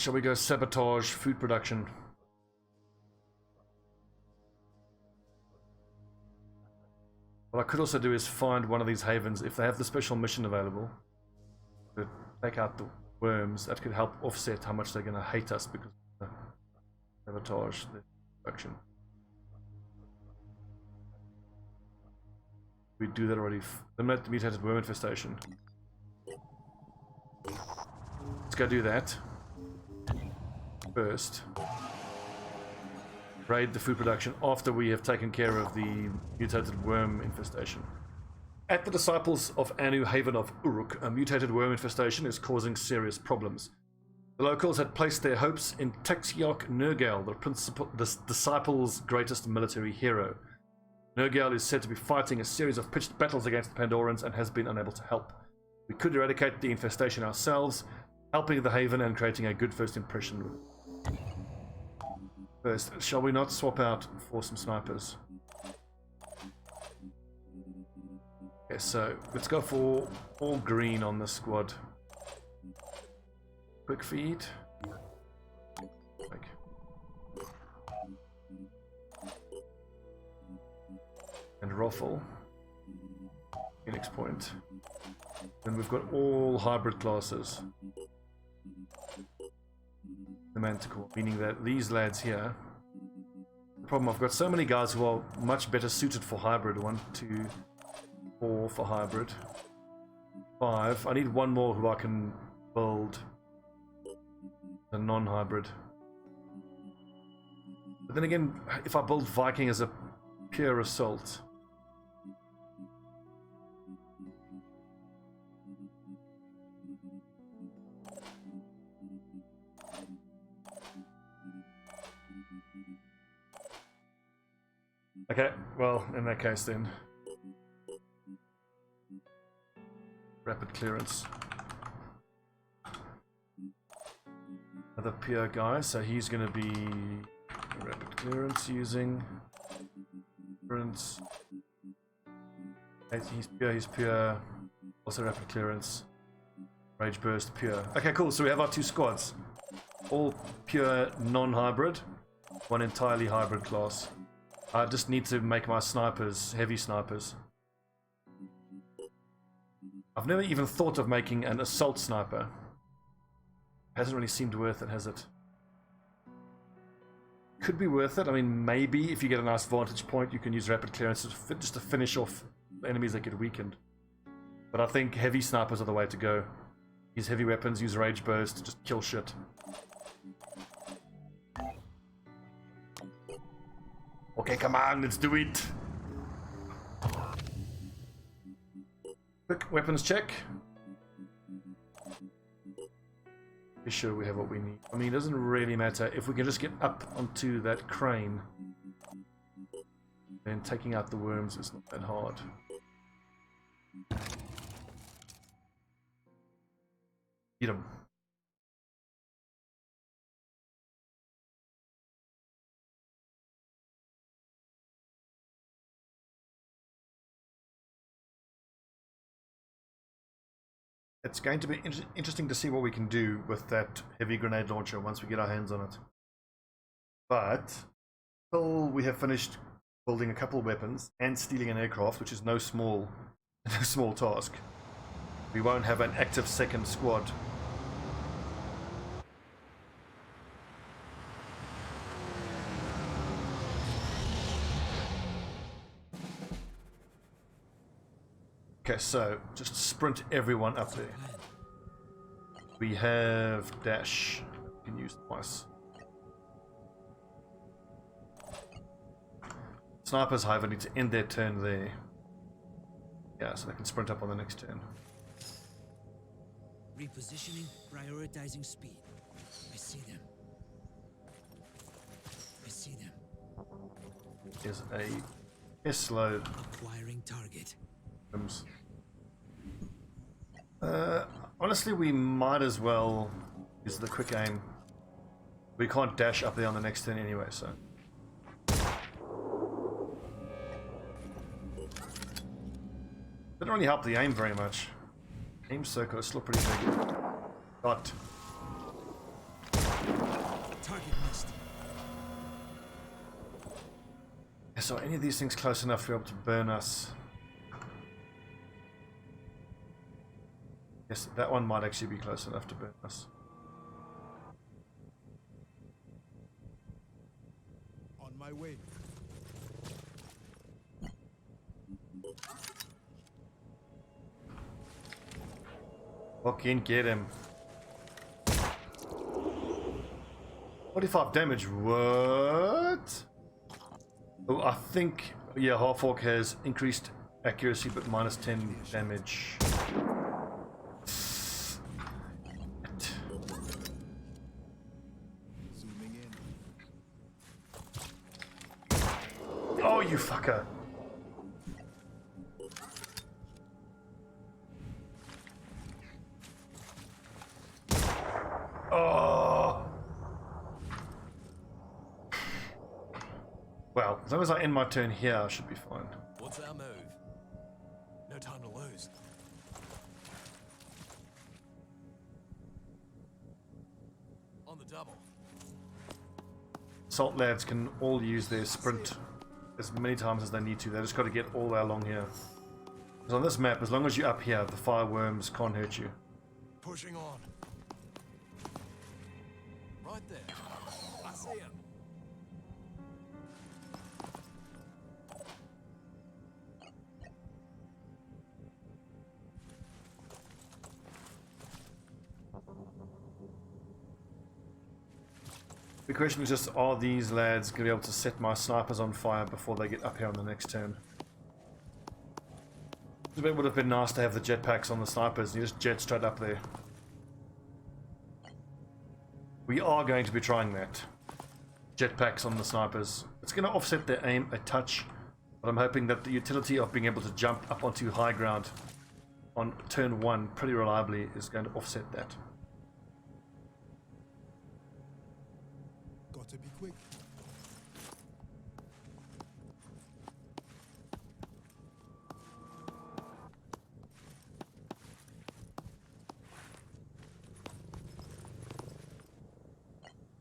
shall we go sabotage food production? What I could also do is find one of these havens, if they have the special mission available, to take out the worms. That could help offset how much they're going to hate us because of the sabotage the production. We do that already. Eliminate the mutated worm infestation. Let's go do that first. Raid the food production after we have taken care of the mutated worm infestation. At the Disciples of Anu Haven of Uruk, a mutated worm infestation is causing serious problems. The locals had placed their hopes in Taxiarch Nergal, the Disciples' greatest military hero. Nergal is said to be fighting a series of pitched battles against the Pandorans and has been unable to help. We could eradicate the infestation ourselves, helping the Haven and creating a good first impression. First, shall we not swap out for some snipers? Okay, so let's go for all green on this squad. Quick feed. And Ruffle. Phoenix Point. Then we've got all hybrid classes. The Manticore, meaning that these lads here. The problem, I've got so many guys who are much better suited for hybrid. 1, 2, 4 for hybrid. 5. I need one more who I can build a non-hybrid. But then again, if I build Viking as a pure assault, okay, well, in that case then, rapid clearance. Another pure guy, so he's going to be rapid clearance using clearance. He's pure, also rapid clearance. Rage burst, pure. Okay, cool, so we have our two squads. All pure non-hybrid, one entirely hybrid class. I just need to make my snipers heavy snipers. I've never even thought of making an assault sniper. Hasn't really seemed worth it, has it? Could be worth it. I mean, maybe if you get a nice vantage point, you can use rapid clearance just to finish off the enemies that get weakened. But I think heavy snipers are the way to go. Use heavy weapons, use rage burst, just kill shit. Okay, come on, let's do it. Quick weapons check. Be sure we have what we need. I mean, it doesn't really matter if we can just get up onto that crane. Then taking out the worms is not that hard. Eat them. It's going to be interesting to see what we can do with that heavy grenade launcher once we get our hands on it. But until we have finished building a couple of weapons and stealing an aircraft, which is no small task, we won't have an active second squad. Okay, so just sprint everyone up there. We have dash. We can use twice. Snipers, however, need to end their turn there. Yeah, so they can sprint up on the next turn. Repositioning, prioritizing speed. I see them. I see them. There's a S-load. Acquiring target. Honestly, we might as well use the quick aim. We can't dash up there on the next turn anyway, so. Didn't really help the aim very much. Aim circle is still pretty big. Got. Target missed. So are any of these things close enough to be able to burn us? Yes, that one might actually be close enough to burn us. On my way. Fucking get him. 45 damage, what? Oh, I think, yeah, half orc has increased accuracy but minus 10 damage. Zooming in. Oh, you fucker. Oh. Well, as long as I end my turn here, I should be fine. What's our move? No time to lose. On the double. Salt lads can all use their sprint as many times as they need to. They just got to get all the way along here. Because on this map, as long as you're up here, the fireworms can't hurt you. Pushing on. Right there. I see him. The question is just, are these lads going to be able to set my snipers on fire before they get up here on the next turn? It would have been nice to have the jetpacks on the snipers and you just jet straight up there. We are going to be trying that. Jetpacks on the snipers. It's going to offset their aim a touch, but I'm hoping that the utility of being able to jump up onto high ground on turn 1 pretty reliably is going to offset that. Got to be quick.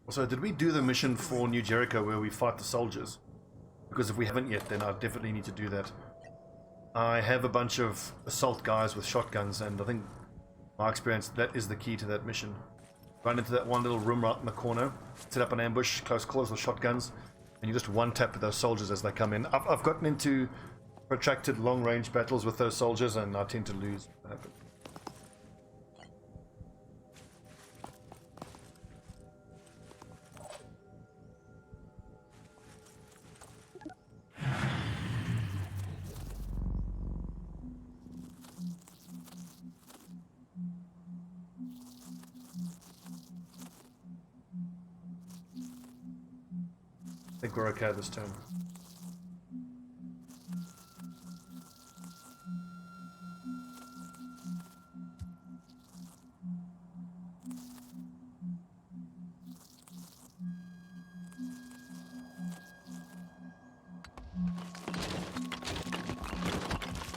Also, did we do the mission for New Jericho where we fight the soldiers? Because if we haven't yet, then I definitely need to do that. I have a bunch of assault guys with shotguns, and I think, my experience, that is the key to that mission. Run into that one little room right in the corner, set up an ambush, close calls with shotguns, and you just one-tap those soldiers as they come in. I've gotten into protracted long-range battles with those soldiers, and I tend to lose. What happens? I think we're okay this turn.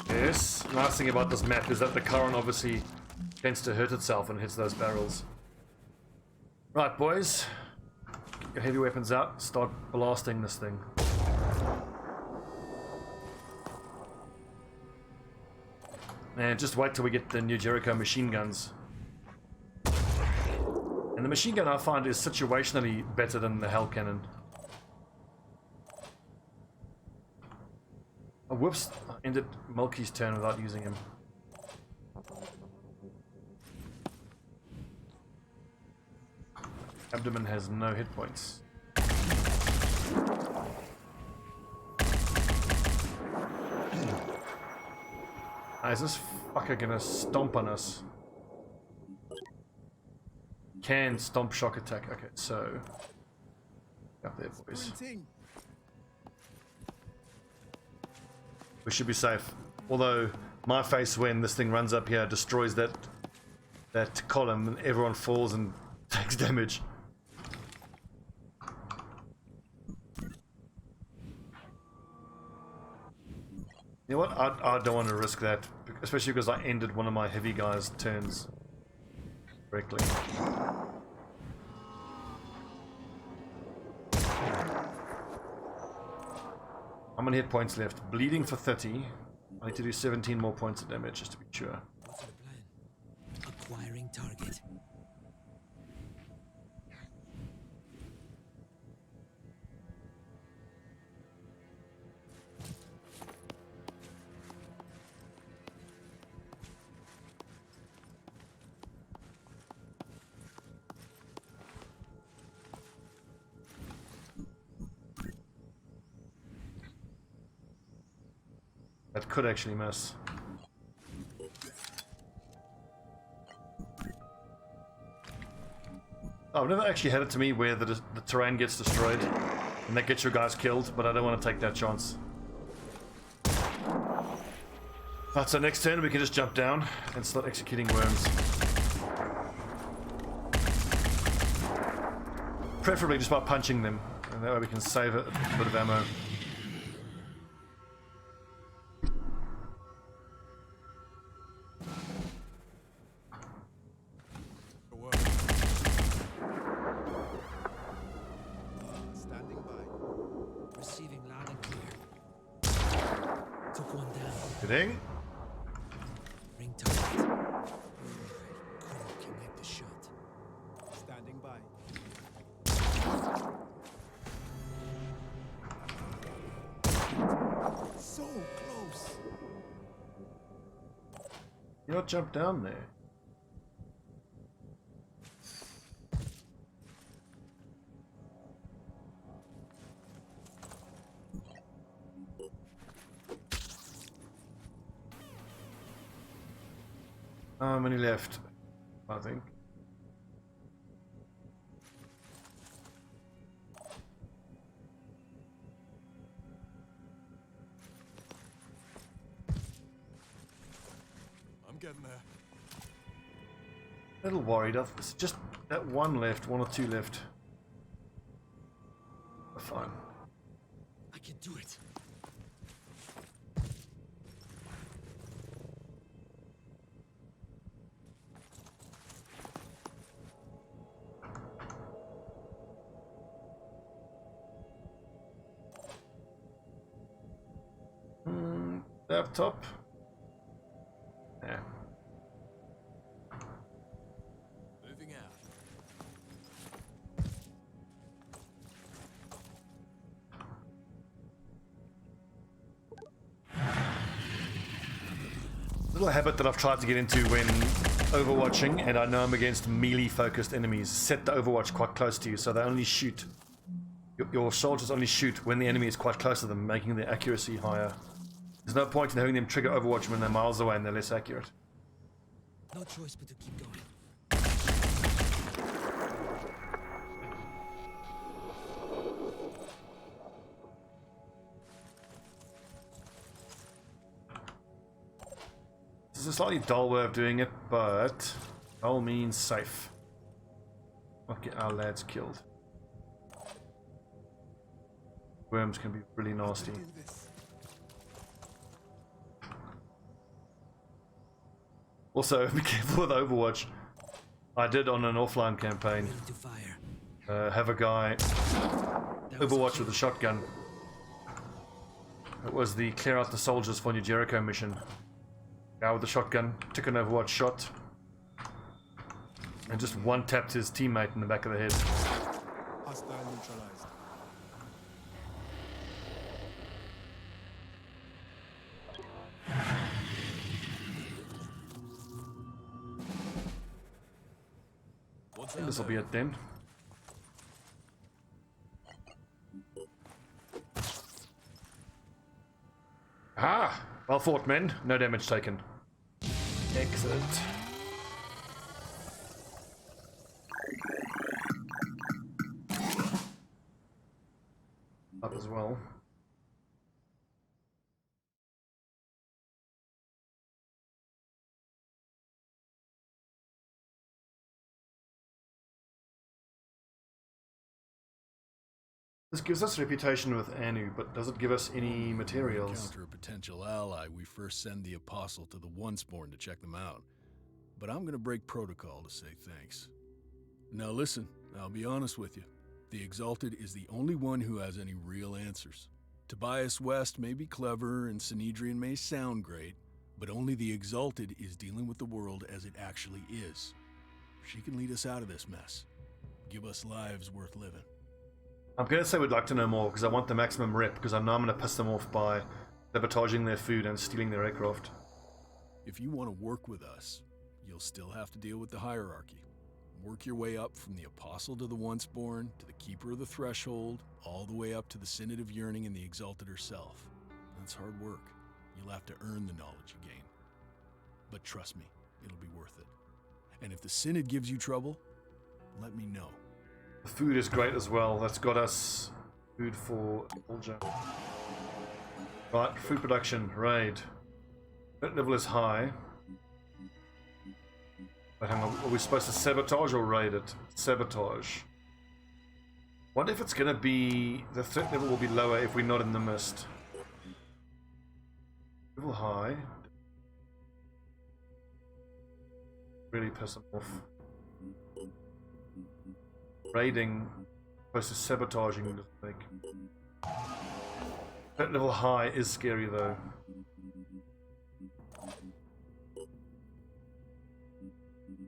Yes, nice thing about this map is that the current obviously tends to hurt itself and hits those barrels. Right, boys. Get your heavy weapons out, start blasting this thing. And just wait till we get the New Jericho machine guns. And the machine gun I find is situationally better than the Hell Cannon. Oh, whoops, I ended Mulkey's turn without using him. Abdomen has no hit points. Is this fucker gonna stomp on us? Can stomp shock attack. Okay, so up there, boys. Sprinting. We should be safe. Although my face when this thing runs up here destroys that column and everyone falls and takes damage. You know what? I don't want to risk that, especially because I ended one of my heavy guys' turns correctly. How many hit points left? Bleeding for 30. I need to do 17 more points of damage just to be sure. What's the plan? Acquiring target. That could actually miss. Oh, I've never actually had it to me where the terrain gets destroyed and that gets your guys killed, but I don't want to take that chance. Alright, so next turn we can just jump down and start executing worms. Preferably just by punching them, and that way we can save a bit of ammo. Receiving loud and clear. Took one down. Kidding? Ring target. Couldn't connect the shot. Standing by. So close. You not jump down there. How many left? I think. I'm getting there. A little worried. It's just that one left, one or two left. Fine. I can do it. Laptop. Yeah. Moving out. Little habit that I've tried to get into when overwatching, and I know I'm against melee focused enemies. Set the overwatch quite close to you so they only shoot. Your soldiers only shoot when the enemy is quite close to them, making their accuracy higher. There's no point in having them trigger overwatch when they're miles away and they're less accurate. No choice but to keep going. This is a slightly dull way of doing it, but dull means safe. Not get our lads killed. Worms can be really nasty. Do this. Also, be careful with Overwatch. I did on an offline campaign. Ready to fire. Have a guy That was Overwatch the with a shotgun. It was the clear out the soldiers for New Jericho mission. Guy with the shotgun took an Overwatch shot and just one tapped his teammate in the back of the head. Hostile neutralized. I think this will be it then. Ah! Well fought, men. No damage taken. Excellent. Up as well. This gives us reputation with Anu, but does it give us any materials? Encounter a potential ally, we first send the Apostle to the One-Spawn to check them out. But I'm gonna break protocol to say thanks. Now listen, I'll be honest with you. The Exalted is the only one who has any real answers. Tobias West may be clever and Synedrian may sound great, but only the Exalted is dealing with the world as it actually is. She can lead us out of this mess. Give us lives worth living. I'm going to say we'd like to know more because I want the maximum rep, because I know I'm going to piss them off by sabotaging their food and stealing their aircraft. If you want to work with us, you'll still have to deal with the hierarchy. Work your way up from the Apostle to the Onceborn, to the Keeper of the Threshold, all the way up to the Synod of Yearning and the Exalted herself. That's hard work. You'll have to earn the knowledge you gain. But trust me, it'll be worth it. And if the Synod gives you trouble, let me know. The food is great as well. That's got us food for Ulja. Right, food production, raid. Threat level is high. But hang on, are we supposed to sabotage or raid it? Sabotage. What if it's going to be... the threat level will be lower if we're not in the mist. Level high. Really piss them off. Raiding opposed to sabotaging. Like. Threat level high is scary though.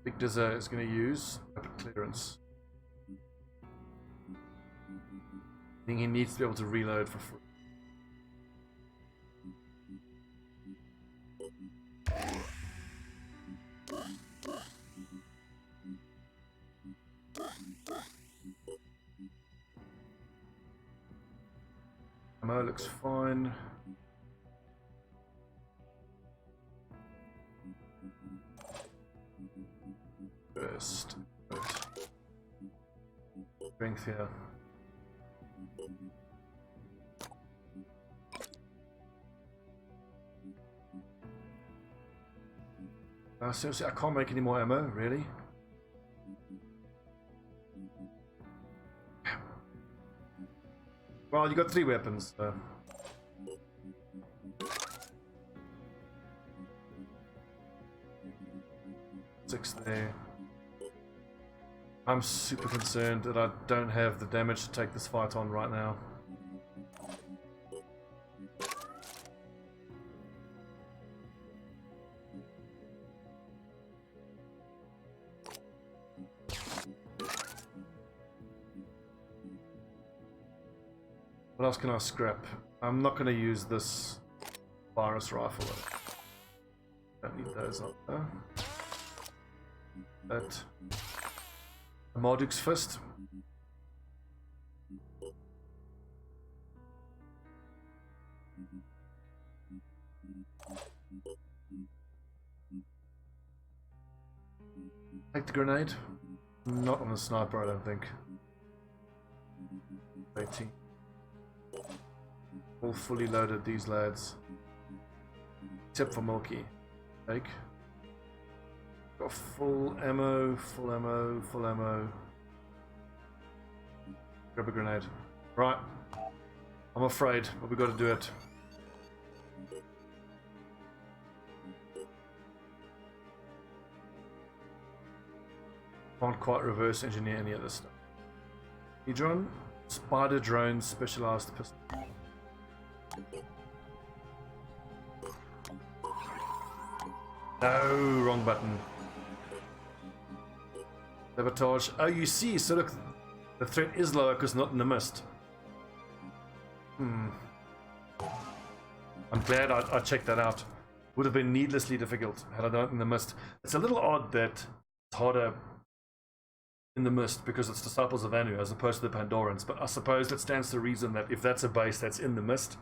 Big Dizzer is going to use rapid clearance. I think he needs to be able to reload for free. Ammo looks fine. Burst. Strength here. Seriously, I can't make any more ammo, really? Well, you got 3 weapons, so. 6 there. I'm super concerned that I don't have the damage to take this fight on right now. What else can I scrap? I'm not going to use this virus rifle. Don't need those up there. That. A Marduk's Fist. Take the grenade. Not on the sniper, I don't think. 18. All fully loaded, these lads. Except for Milky. Take. Got full ammo, full ammo, full ammo. Grab a grenade. Right. I'm afraid, but we got to do it. Can't quite reverse engineer any of this stuff. Hedron, spider drone, specialized pistol. No, wrong button. Sabotage. Oh, you see, so look, the threat is lower because not in the mist. I'm glad I checked that out. Would have been needlessly difficult had I done it in the mist. It's a little odd that it's harder in the mist because it's Disciples of Anu as opposed to the Pandorans, but I suppose that stands to reason that if that's a base that's in the mist,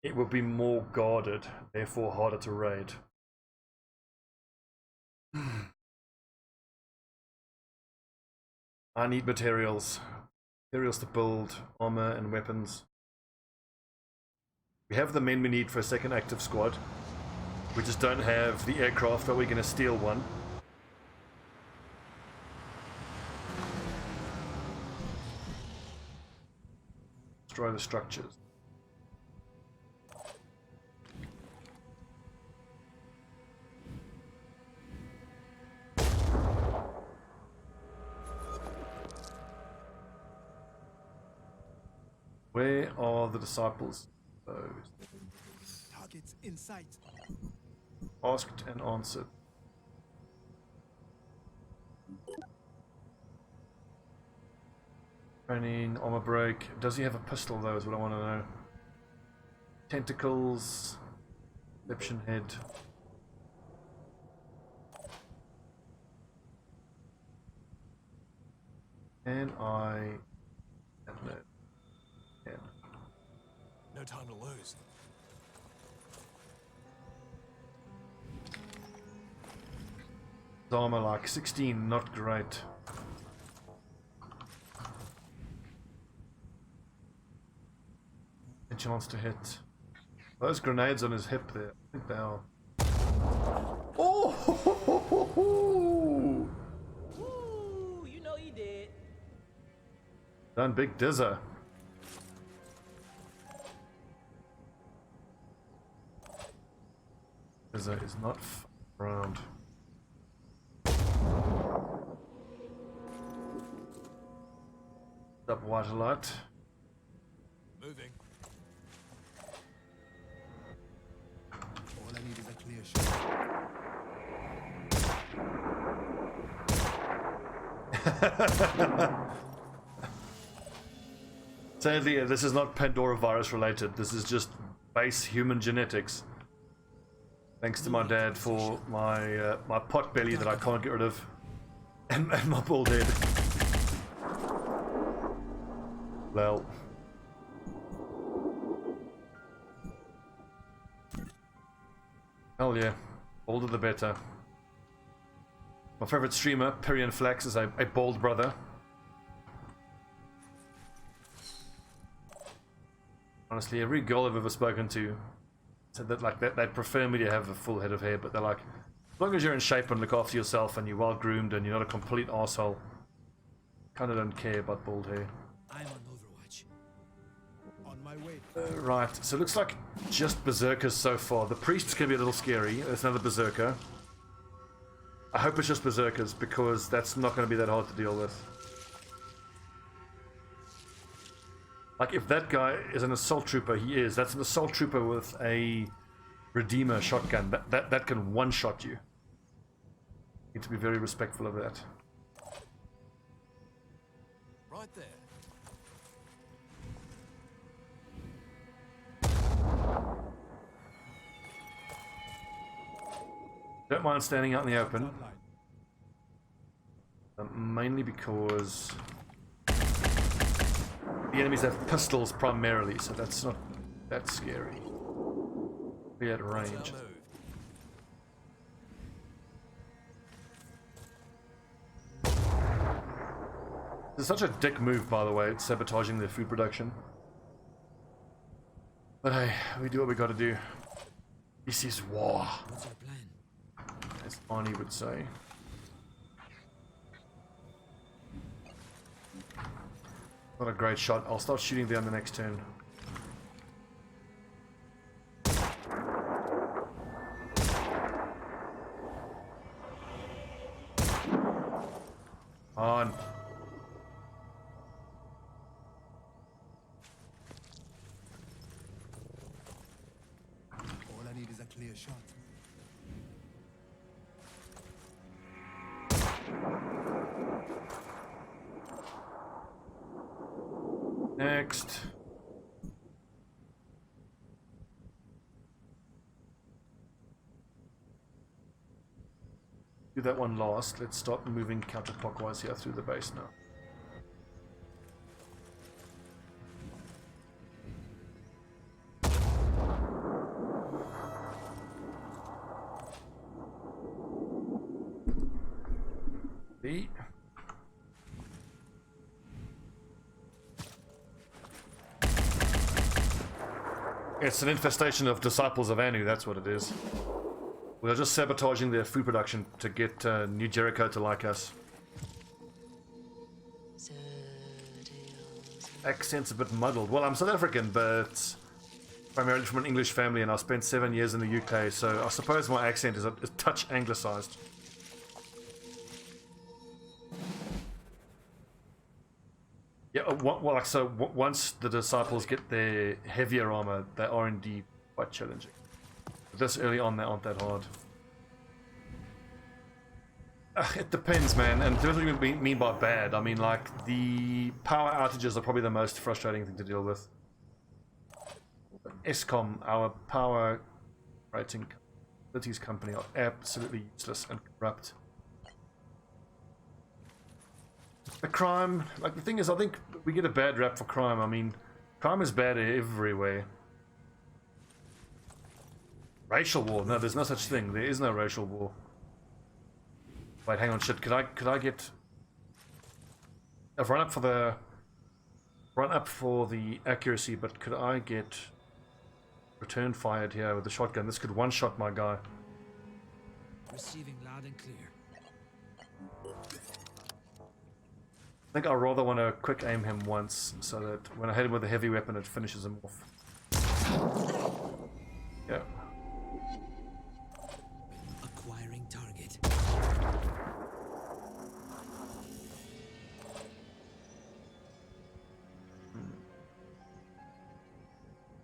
it will be more guarded, therefore harder to raid. I need materials. Materials to build armor and weapons. We have the men we need for a second active squad. We just don't have the aircraft, but we're going to steal one. Destroy the structures. Where are the disciples? those. Targets in sight. Asked and answered. Training, armor break. Does he have a pistol though is what I want to know. Tentacles. Deception head. And I have no. Yeah. No time to lose. Armor like 16, not great. A chance to hit. Those grenades on his hip there, I think they are. Oh! Ooh, you know you did. Done big dizzer. Dizzer is not around. Up white light. Moving. All I need is a clear shot. Sadly, this is not Pandoravirus related. This is just base human genetics. Thanks to my dad for my my pot belly that I can't get rid of, and my bald head. Well. Hell yeah. Older the better. My favorite streamer, Pyrian Flax, is a bald brother. Honestly, every girl I've ever spoken to said that like they'd prefer me to have a full head of hair, but they're like, as long as you're in shape and look after yourself and you're well groomed and you're not a complete asshole, kinda don't care about bald hair. I'm on Overwatch. On my way. Right, so it looks like just berserkers so far. The priest's gonna be a little scary. There's another berserker. I hope it's just berserkers because that's not gonna be that hard to deal with. Like if that guy is an assault trooper, he is. That's an assault trooper with a Redeemer shotgun. That can one-shot you. Need to be very respectful of that. Right there. Don't mind standing out in the open. Sunlight. Mainly because the enemies have pistols primarily, so that's not that scary. Be at range. Let's move. This is such a dick move, by the way. It's sabotaging their food production. But hey, we do what we gotta do. This is war, What's our plan? as Arnie would say. Not a great shot. I'll start shooting there on the next turn. On. All I need is a clear shot. Next. Do that one last. Let's start moving counterclockwise here through the base now. B. It's an infestation of disciples of Anu, that's what it is. We're just sabotaging their food production to get New Jericho to like us. Accent's a bit muddled. Well, I'm South African, but primarily from an English family, and I spent 7 years in the UK, so I suppose my accent is a touch anglicised. Yeah, well, like, so once the disciples get their heavier armor, they are indeed quite challenging. But this early on, they aren't that hard. It depends, man, and what do you mean by bad? I mean, like, the power outages are probably the most frustrating thing to deal with. ESCOM, our power rating utilities company, are absolutely useless and corrupt. The crime, like, the thing is, I think we get a bad rap for crime. I mean, crime is bad everywhere. Racial war? No, there's no such thing. There is no racial war. Wait, hang on, shit. Could I get? I've run up for the accuracy, but could I get return fired here with the shotgun? This could one-shot my guy. Receiving loud and clear. I think I'd rather want to quick aim him once, so that when I hit him with a heavy weapon, it finishes him off. Yeah. Acquiring target.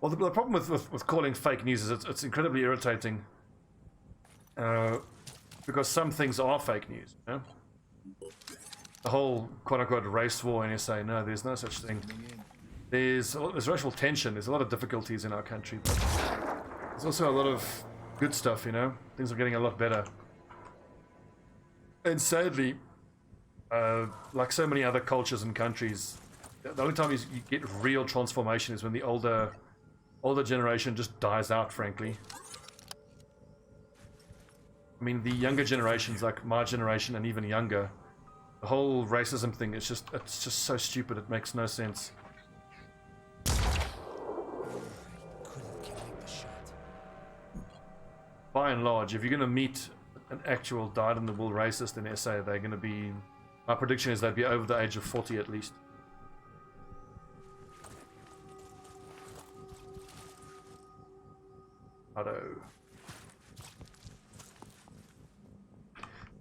Well, the problem with calling fake news is it's incredibly irritating. Because some things are fake news, you know? The whole quote-unquote race war in SA, no, there's no such thing. There's racial tension, there's a lot of difficulties in our country, but there's also a lot of good stuff, you know? Things are getting a lot better. And sadly, like so many other cultures and countries, the only time you get real transformation is when the older generation just dies out, frankly. I mean, the younger generations, like my generation and even younger, the whole racism thing, it's just so stupid, it makes no sense. By and large, if you're going to meet an actual dyed-in-the-wool racist in SA, they're going to be... My prediction is they'd be over the age of 40 at least. Hello.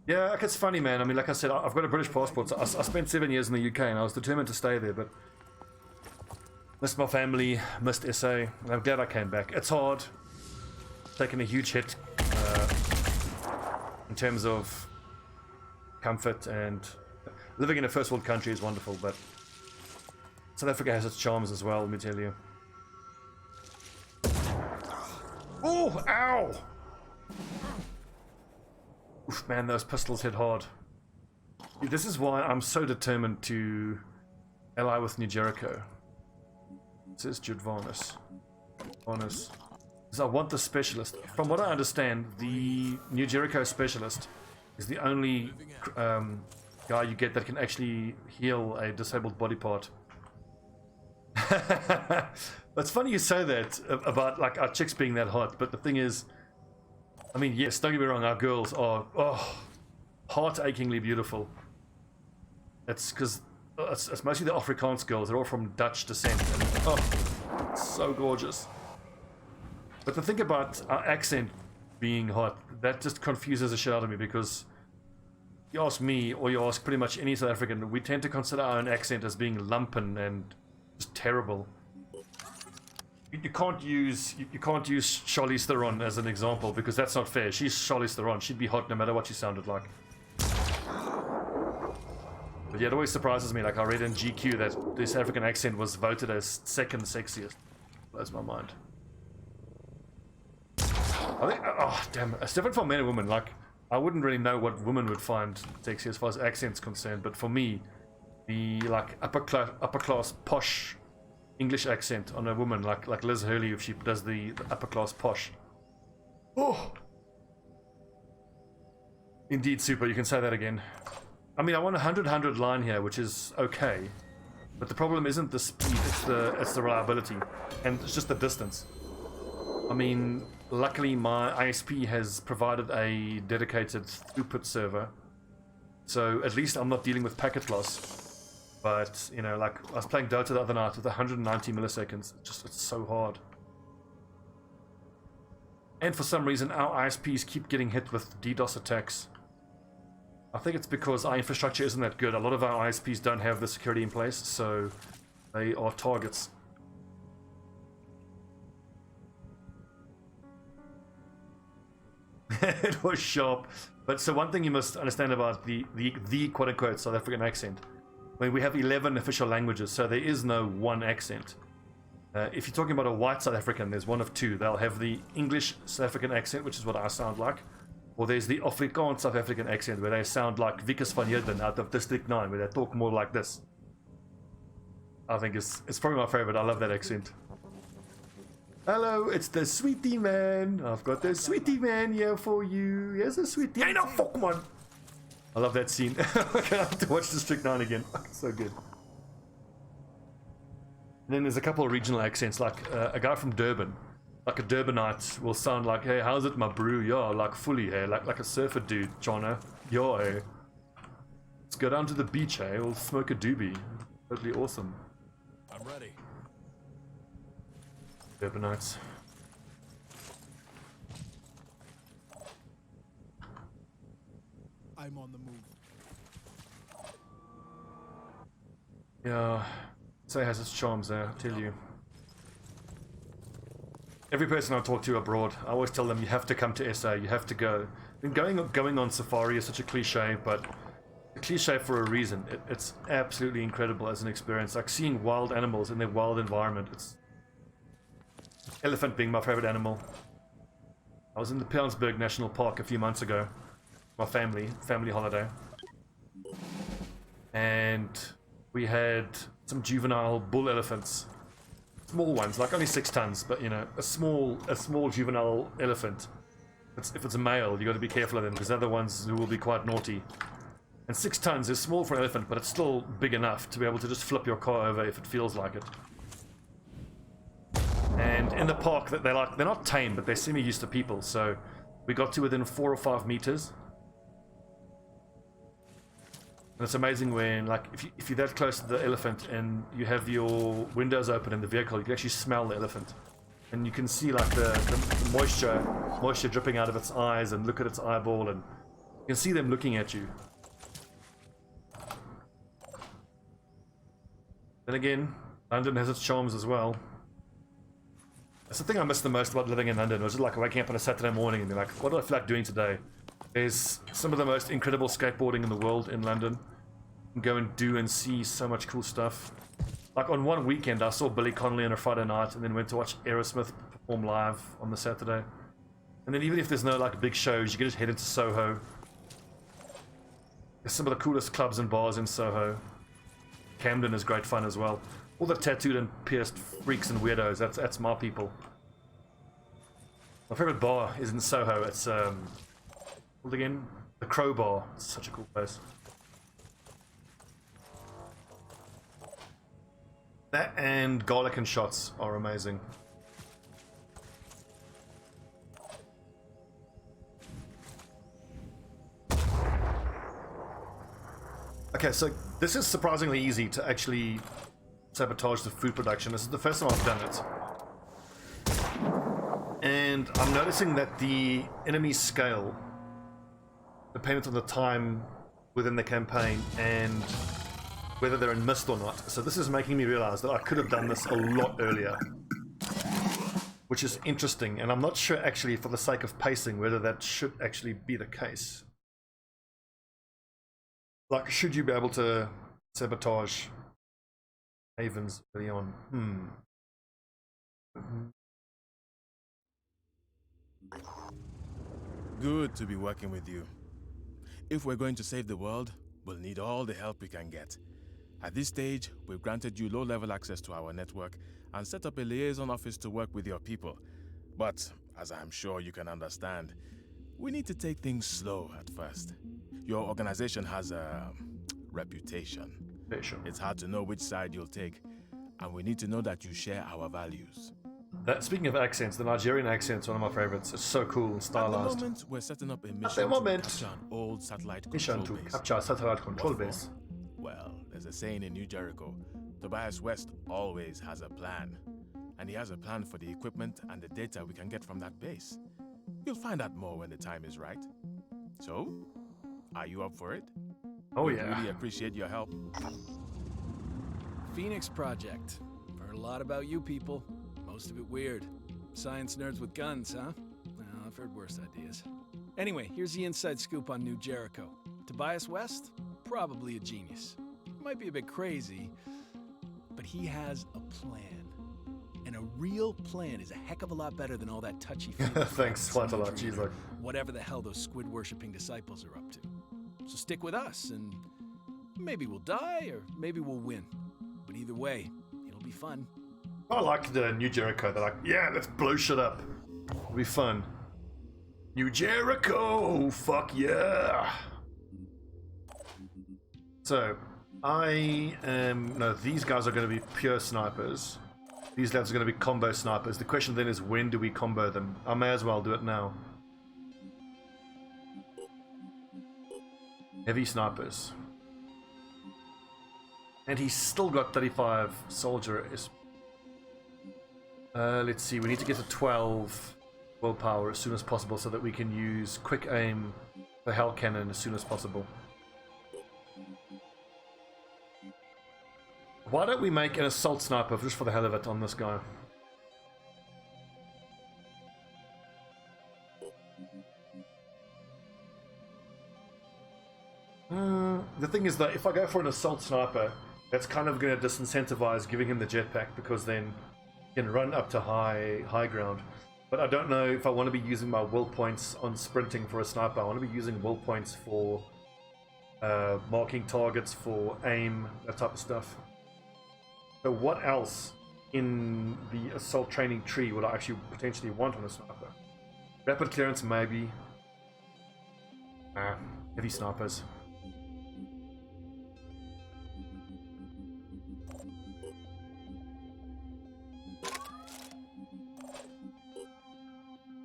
Yeah, like, it's funny, man. I mean, like I said, I've got a British passport. So I spent 7 years in the UK, and I was determined to stay there, but missed my family, missed SA, and I'm glad I came back. It's hard, taking a huge hit in terms of comfort, and living in a first world country is wonderful, but South Africa has its charms as well, let me tell you. Oh, ow! Oof, man, those pistols hit hard. This is why I'm so determined to ally with New Jericho. This is Jude Varnus. Varnus. Because I want the specialist. From what I understand, the New Jericho specialist is the only guy you get that can actually heal a disabled body part. It's funny you say that about like our chicks being that hot, but the thing is, I mean, yes, don't get me wrong, our girls are heart-achingly beautiful. It's because it's mostly the Afrikaans girls. They're all from Dutch descent, and it's so gorgeous. But the thing about our accent being hot, that just confuses the shit out of me, because you ask me, or you ask pretty much any South African, we tend to consider our own accent as being lumpen and just terrible. You can't use Charlize Theron as an example, because that's not fair. She's Charlize Theron. She'd be hot no matter what she sounded like. But yeah, it always surprises me. Like, I read in GQ that this African accent was voted as second sexiest. Blows my mind. I think, oh damn, it's different for men and women. Like, I wouldn't really know what women would find sexy as far as accent's concerned, but for me, the like upper class posh English accent on a woman, like Liz Hurley, if she does the upper class posh. Oh, indeed, super. You can say that again. I mean, I want a 100-100 line here, which is okay, but the problem isn't the speed; it's the reliability, and it's just the distance. I mean, luckily my ISP has provided a dedicated throughput server, so at least I'm not dealing with packet loss. But, you know, like, I was playing Dota the other night with 190 milliseconds. It's so hard. And for some reason, our ISPs keep getting hit with DDoS attacks. I think it's because our infrastructure isn't that good. A lot of our ISPs don't have the security in place, so they are targets. It was sharp. But so one thing you must understand about the quote-unquote South African accent. I mean, we have 11 official languages, so there is no one accent. If you're talking about a white South African, there's one of two. They'll have the English South African accent, which is what I sound like. Or there's the Afrikaans South African accent, where they sound like Wikus van Heerden out of District 9, where they talk more like this. I think it's probably my favorite. I love that accent. Hello, it's the sweetie man. I've got the sweetie man here for you. Here's a sweetie. Hey, no, fuck, man. I love that scene. I have to watch District 9 again. So good. And then there's a couple of regional accents, like a guy from Durban. Like a Durbanite will sound like, hey, how's it, my brew? Yeah, like fully, hey, like a surfer dude, Jono. Yeah, hey. Let's go down to the beach, hey. We'll smoke a doobie. Totally awesome. I'm ready. Urbanites. I'm on the move. Yeah, SA has its charms there, I tell you. Every person I talk to abroad, I always tell them you have to come to SA, you have to go. And going on safari is such a cliche, but a cliche for a reason. It's absolutely incredible as an experience. Like seeing wild animals in their wild environment. It's elephant being my favorite animal. I was in the Pilanesberg National Park a few months ago. My family holiday. And we had some juvenile bull elephants. Small ones, like only 6 tons, but you know, a small juvenile elephant. If it's a male, you got to be careful of them because they're the ones who will be quite naughty. And 6 tons is small for an elephant, but it's still big enough to be able to just flip your car over if it feels like it. And in the park, they're not tame, but they're semi-used to people. So we got to within 4 or 5 meters. And it's amazing when, like, if you're that close to the elephant and you have your windows open in the vehicle, you can actually smell the elephant. And you can see, like, the moisture dripping out of its eyes and look at its eyeball, and you can see them looking at you. Then again, London has its charms as well. That's the thing I miss the most about living in London, was just like waking up on a Saturday morning and be like, what do I feel like doing today? There's some of the most incredible skateboarding in the world in London. You can go and do and see so much cool stuff. Like on one weekend, I saw Billy Connolly on a Friday night and then went to watch Aerosmith perform live on the Saturday. And then even if there's no like big shows, you can just head into Soho. There's some of the coolest clubs and bars in Soho. Camden is great fun as well. All the tattooed and pierced freaks and weirdos, that's my people. My favorite bar is in Soho. It's called again? The Crowbar. It's such a cool place. That and garlic and shots are amazing. Okay, so this is surprisingly easy to actually sabotage the food production. This is the first time I've done it. And I'm noticing that the enemy scale, dependent on the time within the campaign and whether they're in mist or not. So this is making me realize that I could have done this a lot earlier, which is interesting. And I'm not sure actually, for the sake of pacing, whether that should actually be the case. Like, should you be able to sabotage havens early on? Good to be working with you. If we're going to save the world, we'll need all the help we can get. At this stage, we've granted you low-level access to our network and set up a liaison office to work with your people. But, as I'm sure you can understand, we need to take things slow at first. Your organization has a reputation. It's hard to know which side you'll take, and we need to know that you share our values. Speaking of accents, the Nigerian accent's one of my favorites. It's so cool and stylized. At the moment, we're setting up a mission to capture an old satellite control base. Well, there's a saying in New Jericho, Tobias West always has a plan. And he has a plan for the equipment and the data we can get from that base. You'll find out more when the time is right. So, Are you up for it? Oh We'd yeah. really appreciate your help. Phoenix Project. Heard a lot about you people. Most of it weird. Science nerds with guns, huh? Well, I've heard worse ideas. Anyway, here's the inside scoop on New Jericho. Tobias West? Probably a genius. Might be a bit crazy, but he has a plan. And a real plan is a heck of a lot better than all that touchy-feely Thanks quite a lot. Jeez, like, whatever the hell those squid-worshipping disciples are up to. So stick with us, and maybe we'll die, or maybe we'll win. But either way, it'll be fun. I like the New Jericho. They're like, yeah, let's blow shit up. It'll be fun. New Jericho, fuck yeah. So, no, these guys are going to be pure snipers. These lads are going to be combo snipers. The question then is, when do we combo them? I may as well do it now. Heavy snipers. And he's still got 35 soldier. Let's see, we need to get to 12 willpower as soon as possible so that we can use quick aim for Hell Cannon as soon as possible. Why don't we make an assault sniper just for the hell of it on this guy? The thing is that if I go for an assault sniper, that's kind of going to disincentivize giving him the jetpack, because then he can run up to high ground. But I don't know if I want to be using my will points on sprinting for a sniper. I want to be using will points for marking targets, for aim, that type of stuff. So what else in the assault training tree would I actually potentially want on a sniper? Rapid clearance, maybe. Heavy snipers.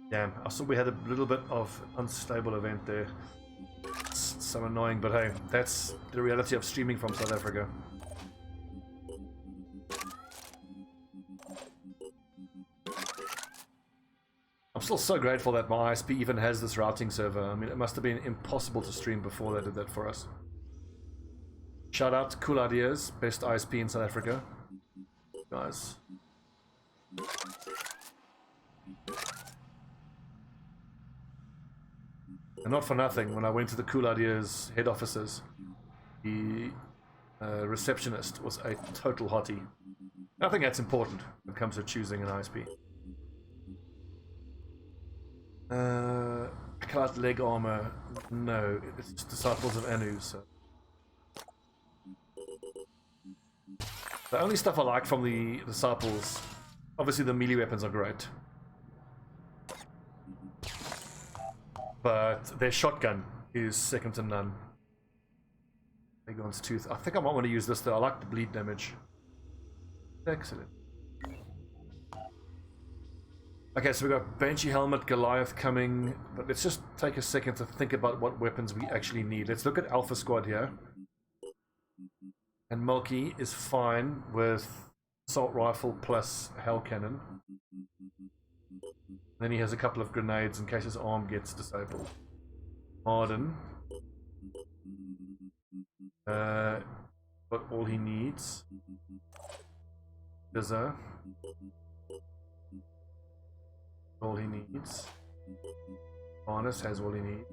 Damn, I saw we had a little bit of unstable event there. It's so annoying, but hey, that's the reality of streaming from South Africa. I'm still so grateful that my ISP even has this routing server. I mean, it must have been impossible to stream before they did that for us. Shout out to Cool Ideas, best ISP in South Africa. Guys. And not for nothing, when I went to the Cool Ideas head offices, the receptionist was a total hottie. I think that's important when it comes to choosing an ISP. Cloud leg armor, no, it's Disciples of Anu, so. The only stuff I like from the Disciples, obviously the melee weapons are great. But their shotgun is second to none. Agon's Tooth. I think I might want to use this though. I like the bleed damage. Excellent. Okay, so we got Banshee Helmet, Goliath coming, but let's just take a second to think about what weapons we actually need. Let's look at Alpha Squad here. And Mulkey is fine with Assault Rifle plus Hell Cannon. Then he has a couple of grenades in case his arm gets disabled. Arden. Got all he needs. Dizzer. All he needs. Harness has all he needs.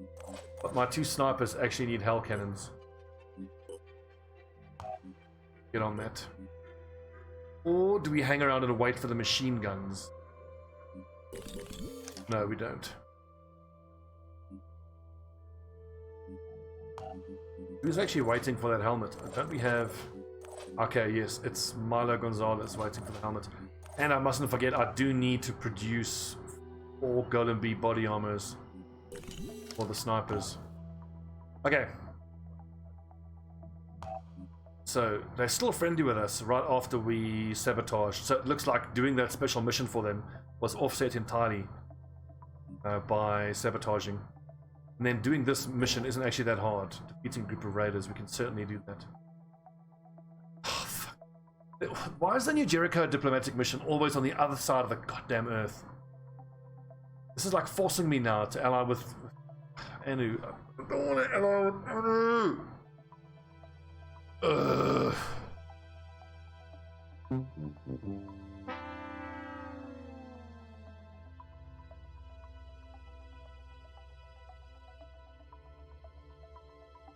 But my two snipers actually need Hell Cannons. Get on that. Or do we hang around and wait for the machine guns? No, we don't. Who's actually waiting for that helmet? Don't we have... Okay, yes, it's Milo Gonzalez waiting for the helmet. And I mustn't forget, I do need to produce 4 Golem Bee body armors for the snipers. Okay. So, they're still friendly with us right after we sabotage. So it looks like doing that special mission for them was offset entirely by sabotaging. And then doing this mission isn't actually that hard. Defeating a group of raiders, we can certainly do that. Oh, fuck. Why is the New Jericho diplomatic mission always on the other side of the goddamn earth? This is like forcing me now to ally with Anu. I don't want it alone. Ugh.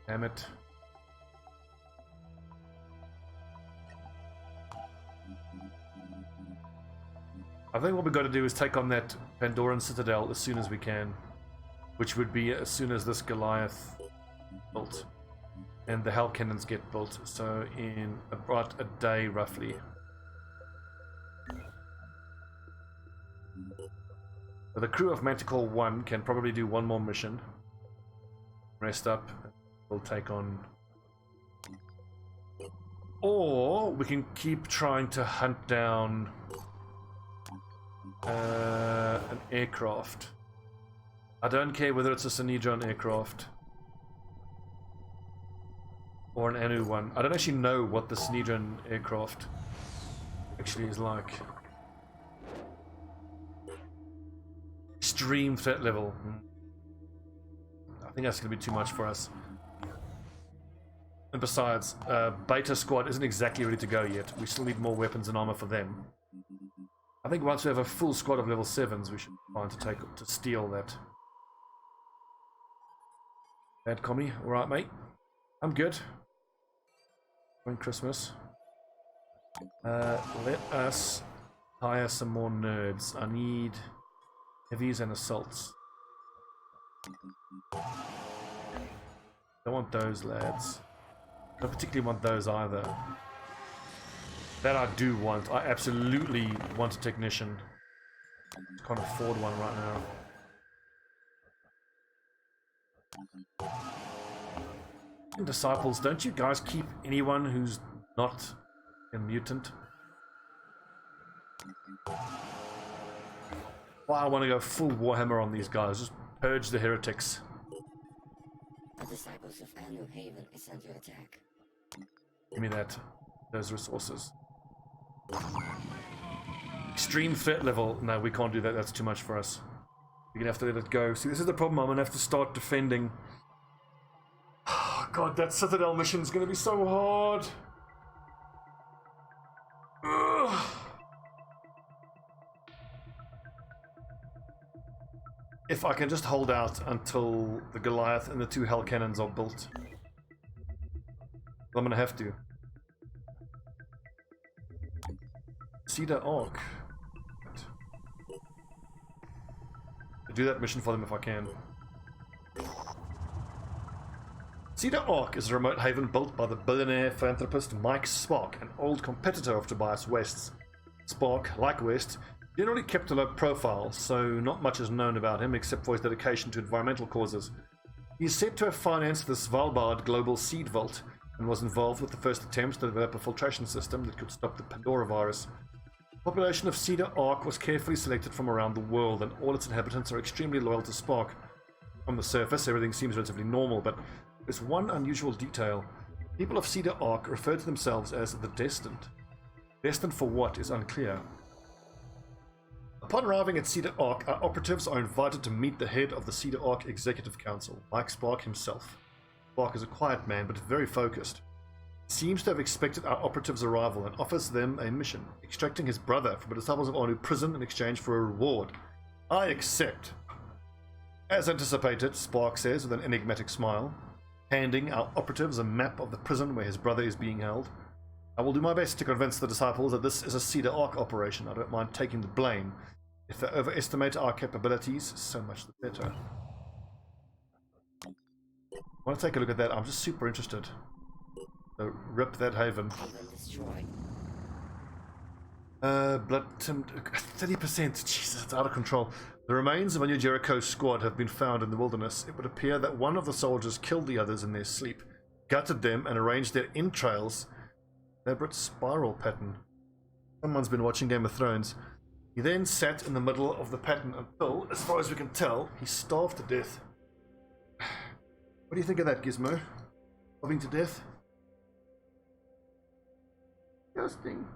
Damn it. I think what we've got to do is take on that Pandoran Citadel as soon as we can, which would be as soon as this Goliath built and the Hell Cannons get built, so in about a day roughly. So the crew of Manticore 1 can probably do one more mission, rest up, and we'll take on, or we can keep trying to hunt down an aircraft. I don't care whether it's a Synedron aircraft or an Anu one. I don't actually know what the Synedron aircraft actually is like. Extreme threat level. I think that's going to be too much for us. And besides, Beta Squad isn't exactly ready to go yet. We still need more weapons and armor for them. I think once we have a full squad of level 7s, we should find to steal that. Bad commie, alright mate. I'm good. On Christmas. Let us hire some more nerds. I need heavies and assaults. Don't want those lads. Don't particularly want those either. That I do want. I absolutely want a technician. Can't afford one right now. And disciples, don't you guys keep anyone who's not a mutant? Well, I want to go full Warhammer on these guys. Just purge the heretics. The disciples of Anu Haven is under attack. Give me that. Those resources. Extreme threat level. No, we can't do that. That's too much for us. We're gonna have to let it go. See, this is the problem. I'm gonna have to start defending. Oh, God, that Citadel mission is gonna be so hard. Ugh. If I can just hold out until the Goliath and the 2 Hell Cannons are built. I'm gonna have to. Cedar Arc. I'll do that mission for them if I can. Cedar Arc is a remote haven built by the billionaire philanthropist Mike Spark, an old competitor of Tobias West's. Spark, like West, generally kept a low profile, so not much is known about him except for his dedication to environmental causes. He is said to have financed the Svalbard Global Seed Vault and was involved with the first attempts to develop a filtration system that could stop the Pandoravirus. The population of Cedar Arc was carefully selected from around the world, and all its inhabitants are extremely loyal to Spark. On the surface, everything seems relatively normal, but there's one unusual detail. People of Cedar Arc refer to themselves as the Destined. Destined for what is unclear. Upon arriving at Cedar Arc, our operatives are invited to meet the head of the Cedar Arc Executive Council, Mike Spark himself. Spark is a quiet man, but very focused. He seems to have expected our operatives' arrival and offers them a mission, extracting his brother from a Disciples of Anu prison in exchange for a reward. I accept. As anticipated, Spark says with an enigmatic smile, handing our operatives a map of the prison where his brother is being held. I will do my best to convince the Disciples that this is a Cedar Arc operation. I don't mind taking the blame. If they overestimate our capabilities, so much the better. I want to take a look at that. I'm just super interested. So, rip that haven. Blood timid 30%. Jesus, it's out of control. The remains of a New Jericho squad have been found in the wilderness. It would appear that one of the soldiers killed the others in their sleep, gutted them, and arranged their entrails. Elaborate spiral pattern. Someone's been watching Game of Thrones. He then sat in the middle of the pattern until, as far as we can tell, he starved to death. What do you think of that, Gizmo? Starving to death? Disgusting.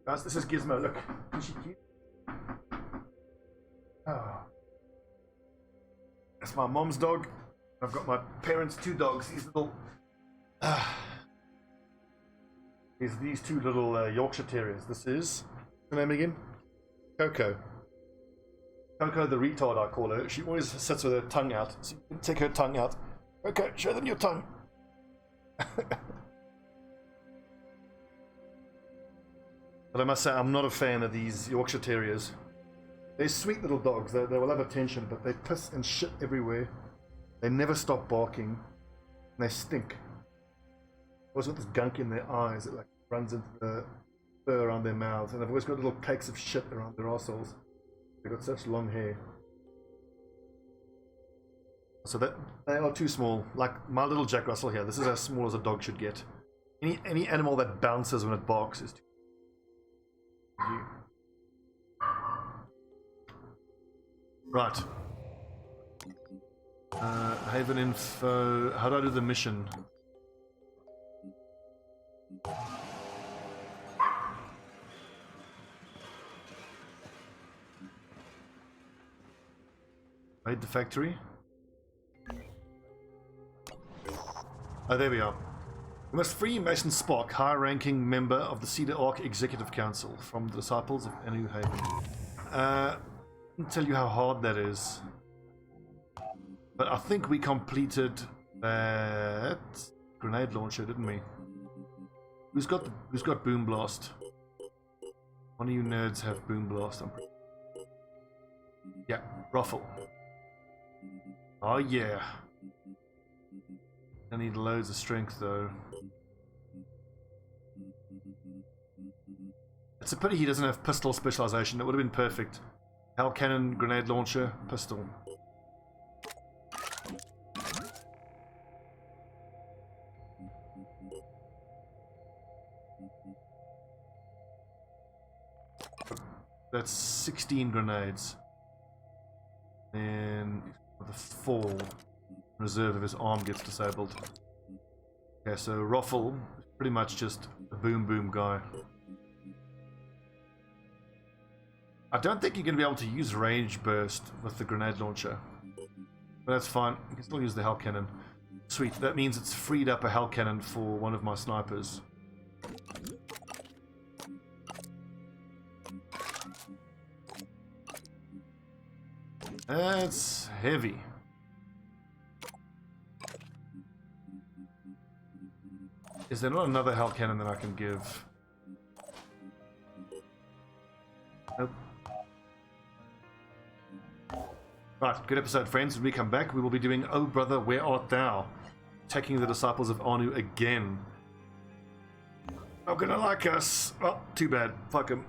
Guys, this is Gizmo. Look, isn't she cute? my mom's dog. I've got my parents' 2 dogs. These little... these 2 little Yorkshire Terriers. This is... What's her name again? Coco. Coco the retard, I call her. She always sits with her tongue out. So you can take her tongue out. Okay, show them your tongue. But I must say, I'm not a fan of these Yorkshire Terriers. They're sweet little dogs. They will have attention, but they piss and shit everywhere. They never stop barking. And they stink. Always got this gunk in their eyes that like runs into the fur around their mouths. And they've always got little cakes of shit around their arseholes. They've got such long hair. So that they are too small. Like my little Jack Russell here. This is as small as a dog should get. Any animal that bounces when it barks is too small. Right. Haven info. How do I do the mission? Raid the factory. Oh, there we are. We must free Mason Spock, high-ranking member of the Cedar Ark Executive Council, from the Disciples of Anu Haven. I can't tell you how hard that is. But I think we completed that grenade launcher, didn't we? Who's got Boom Blast? One of you nerds have Boom Blast, I'm pretty... Yeah, Ruffle. Oh yeah. I need loads of strength though. It's a pity he doesn't have pistol specialization. That would have been perfect. Hell cannon, grenade launcher, pistol. That's 16 grenades. And the 4 reserve of his arm gets disabled. Okay, so Ruffle is pretty much just a boom guy. I don't think you're going to be able to use range burst with the grenade launcher. But that's fine. You can still use the hell cannon. Sweet, that means it's freed up a hell cannon for one of my snipers. That's heavy. Is there not another hell cannon that I can give? Nope. Right, good episode, friends. When we come back, we will be doing Oh Brother, Where Art Thou? Attacking the Disciples of Anu again. Not gonna like us. Oh, too bad. Fuck him.